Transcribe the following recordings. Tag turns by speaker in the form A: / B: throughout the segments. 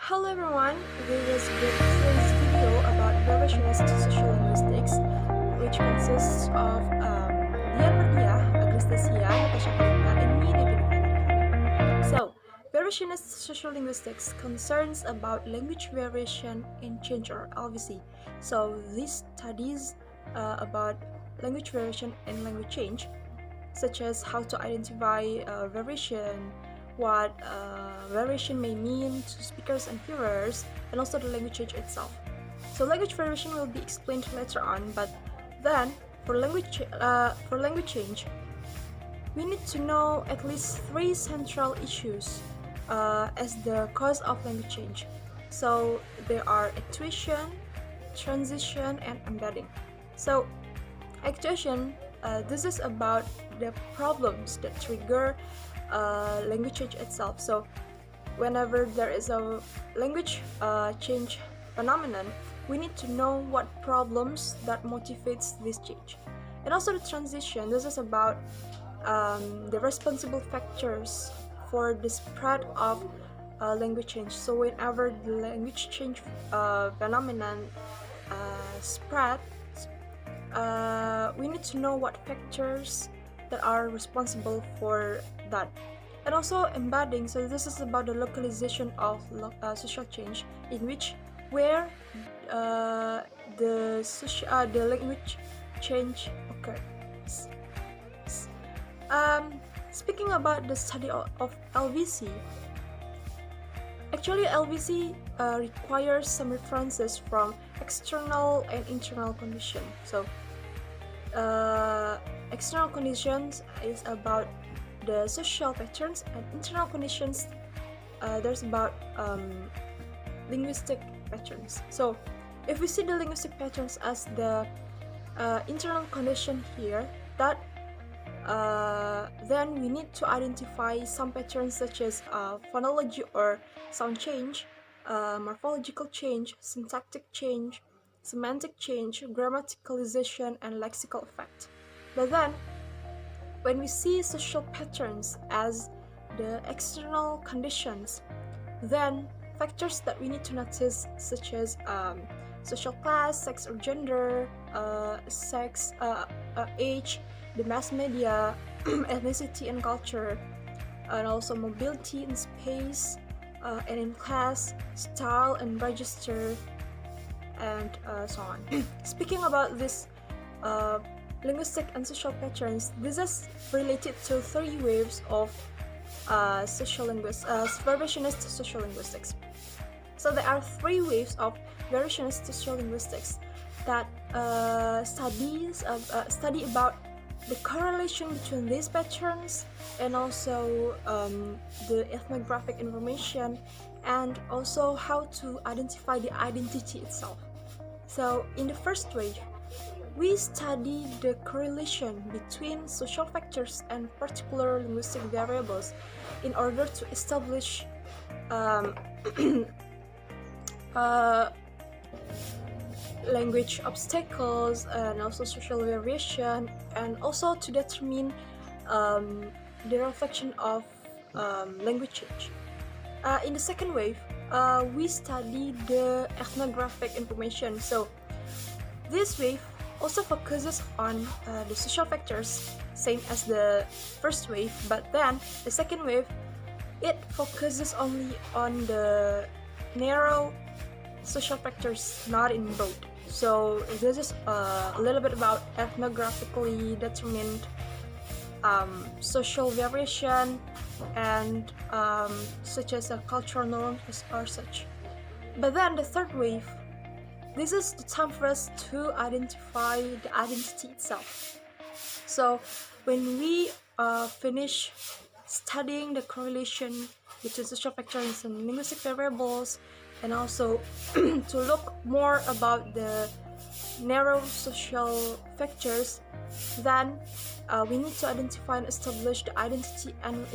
A: Hello everyone, this is today's video about Variationist Sociolinguistics, which consists of Dian Mardia, Agristasia, Natasha Kalina, and me, David Ivanov. So, Variationist Sociolinguistics concerns about language variation in change, or LVC. So, this studies about language variation and language change, such as how to identify variation, what variation may mean to speakers and hearers, and also the language change itself. So language variation will be explained later on, but then for language change, we need to know at least three central issues as the cause of language change. So there are actuation, transition, and embedding. So actuation, this is about the problems that trigger language change itself. So whenever there is a language change phenomenon, we need to know what problems that motivates this change. And also the transition, this is about the responsible factors for the spread of language change. So whenever the language change phenomenon spread, we need to know what factors that are responsible for that. And also embedding, so this is about the localization of social change, in which where the language change occurs. Speaking about the study of LVC, actually LVC requires some references from external and internal conditions. So external conditions is about the social patterns, and internal conditions there's about linguistic patterns. So if we see the linguistic patterns as the internal condition here, that then we need to identify some patterns such as phonology or sound change, morphological change, syntactic change, semantic change, grammaticalization, and lexical effect. But then when we see social patterns as the external conditions, then factors that we need to notice, such as social class, sex or gender, age, the mass media, ethnicity and culture, and also mobility in space and in class, style and register, and so on. Speaking about this linguistic and social patterns, this is related to three waves of variationist sociolinguistics. So there are three waves of variationist sociolinguistics that study about the correlation between these patterns, and also the ethnographic information, and also how to identify the identity itself. So in the first wave, we study the correlation between social factors and particular linguistic variables in order to establish language obstacles and also social variation, and also to determine the reflection of language change. In the second wave, we study the ethnographic information. So this wave also focuses on the social factors, same as the first wave, but then the second wave, it focuses only on the narrow social factors, not in broad. So this is a little bit about ethnographically determined social variation, and such as cultural norms or such. But then the third wave, this is the time for us to identify the identity itself. So when we finish studying the correlation between social factors and linguistic variables, and also to look more about the narrow social factors, then we need to identify and establish the identity and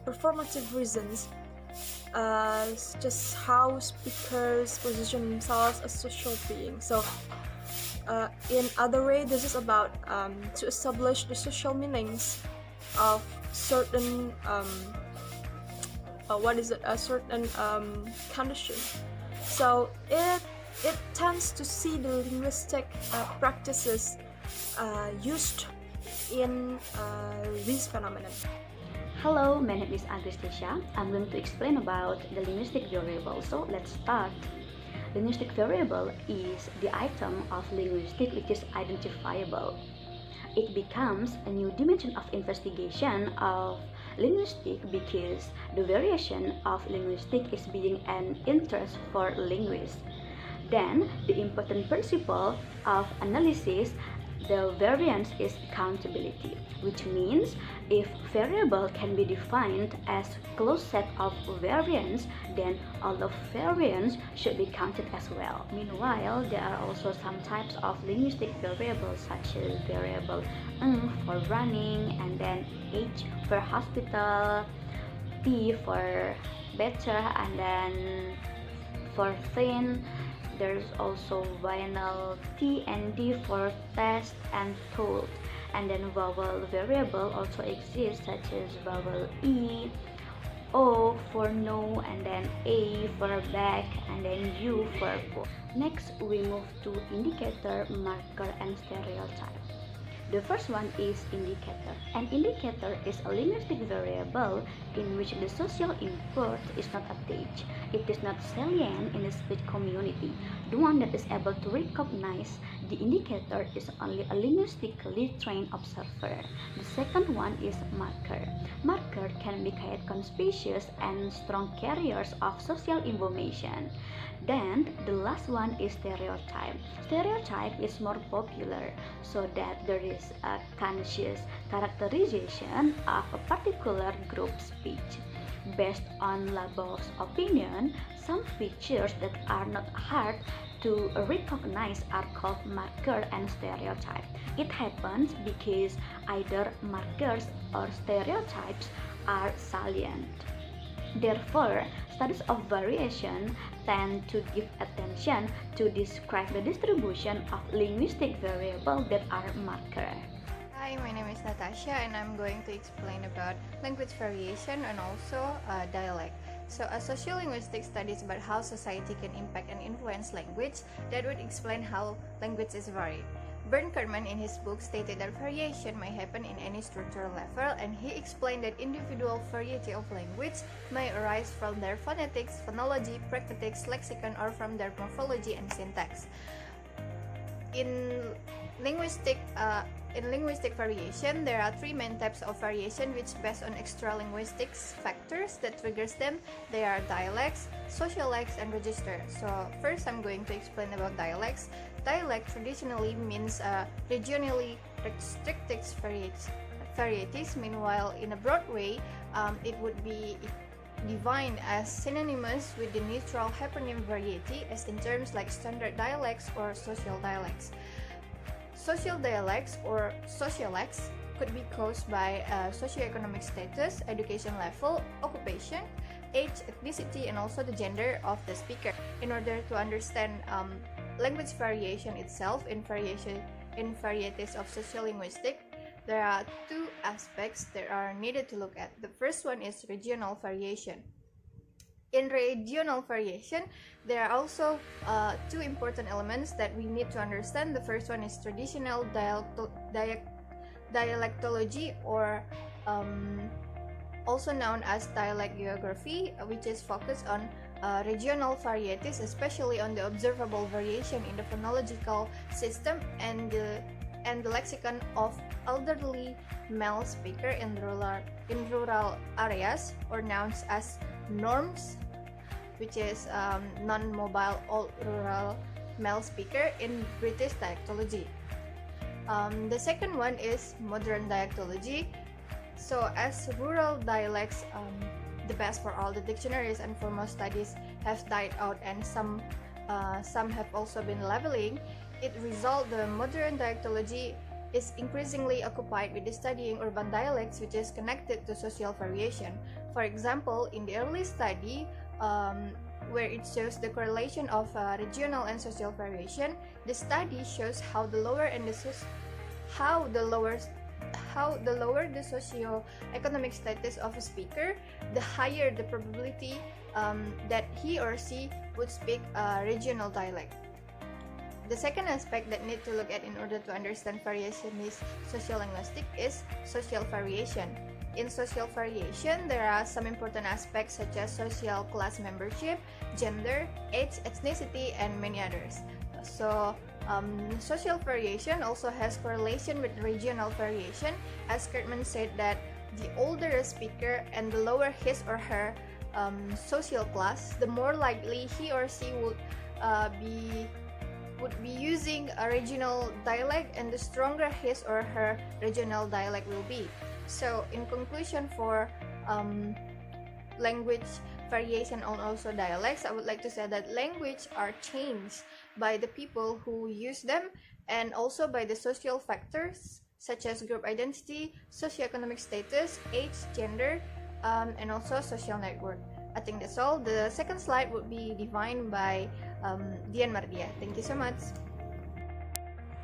A: performative reasons, just how speakers position themselves as social beings. So in other way, this is about to establish the social meanings of certain what is it, a certain condition. So it tends to see the linguistic practices used in this phenomenon.
B: Hello, my name is Agristasia. I'm going to explain about the linguistic variable. So let's start. Linguistic variable is the item of linguistic which is identifiable. It becomes a new dimension of investigation of linguistic because the variation of linguistic is being an interest for linguists. Then, the important principle of analysis, the variance is countability, which means if variable can be defined as closed set of variance, then all of variance should be counted as well. Meanwhile, there are also some types of linguistic variables such as variable ng for running, and then h for hospital, t for better, and then for thin. There's also vowel T and D for test and told. And then vowel variable also exists such as vowel E, O for no, and then A for back, and then U for go. Next, we move to indicator, marker, and stereotype. The first one is indicator. An indicator is a linguistic variable in which the social input is not attached. It is not salient in the speech community. The one that is able to recognize the indicator is only a linguistically trained observer. The second one is marker. Marker can be quite conspicuous and strong carriers of social information. Then the last one is stereotype. Stereotype is more popular so that there is a conscious characterization of a particular group speech. Based on labels opinion, some features that are not hard to recognize are called marker and stereotype. It happens because either markers or stereotypes are salient. Therefore, studies of variation tend to give attention to describe the distribution of linguistic variables that are marker.
C: Hi, my name is Natasha and I'm going to explain about language variation and also dialect. So a sociolinguistic studies about how society can impact and influence language that would explain how language is varied. Bernd Kerman in his book stated that variation may happen in any structural level, and he explained that individual variety of language may arise from their phonetics, phonology, pragmatics, lexicon, or from their morphology and syntax. In linguistic variation, there are three main types of variation which based on extra-linguistic factors that triggers them. They are dialects, sociolects, and register. So first I'm going to explain about dialects. Dialect traditionally means regionally restricted varieties. Meanwhile, in a broad way, it would be defined as synonymous with the neutral hypernym variety, as in terms like standard dialects or social dialects. Social dialects or sociolects could be caused by socioeconomic status, education level, occupation, age, ethnicity, and also the gender of the speaker. In order to understand language variation itself in varieties of sociolinguistics, there are two aspects that are needed to look at. The first one is regional variation. In regional variation, there are also two important elements that we need to understand. The first one is traditional dialectology, or also known as dialect geography, which is focused on regional varieties, especially on the observable variation in the phonological system and the lexicon of elderly male speaker in rural areas, or known as norms, which is non-mobile old rural male speaker in British dialectology. The second one is modern dialectology. So as rural dialects, the best for all the dictionaries and for most studies have died out, and some have also been leveling, it results the modern dialectology is increasingly occupied with studying urban dialects, which is connected to social variation. For example, in the early study, where it shows the correlation of regional and social variation, the study shows how the lower how the lower the socio-economic status of a speaker, the higher the probability that he or she would speak a regional dialect. The second aspect that need to look at in order to understand variationist sociolinguistics is social variation. In social variation, there are some important aspects such as social class membership, gender, age, ethnicity, and many others. So, social variation also has correlation with regional variation, as Kurtman said that the older a speaker and the lower his or her social class, the more likely he or she would be using a regional dialect, and the stronger his or her regional dialect will be. So in conclusion, for language variation and also dialects, I would like to say that language are changed by the people who use them, and also by the social factors such as group identity, socioeconomic status, age, gender, and also social network. I think that's all. The second slide would be defined by Dian Mardia. Thank you so much.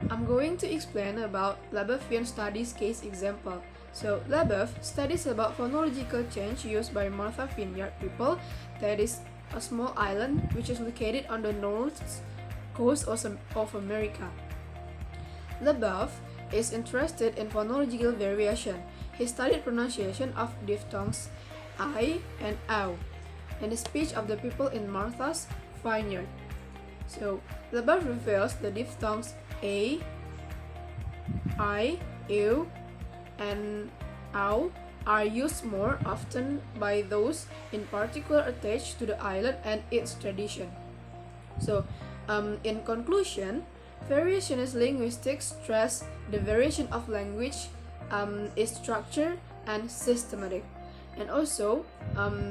A: I'm going to explain about Labeffian studies case example. So, Labeff studies about phonological change used by Martha Vineyard people, that is a small island which is located on the north coast of America. Labeff is interested in phonological variation. He studied pronunciation of diphthongs I and ow in the speech of the people in Martha's Vineyard. So, Labeff reveals the diphthongs a, I, ew, and ow are used more often by those in particular attached to the island and its tradition. So, in conclusion, variationist linguistics stress the variation of language is structured and systematic. And also,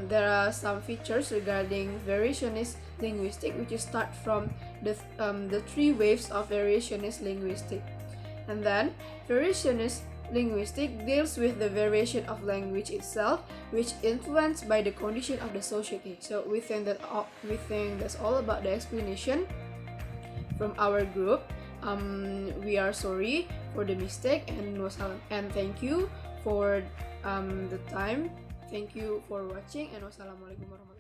A: there are some features regarding variationist linguistics, which start from the three waves of variationist linguistics. And then, variationist linguistics deals with the variation of language itself, which influenced by the condition of the society. So we think that's all about the explanation from our group. We are sorry for the mistake, and thank you for the time. Thank you for watching, and wassalamualaikum warahmatullahi wabarakatuh.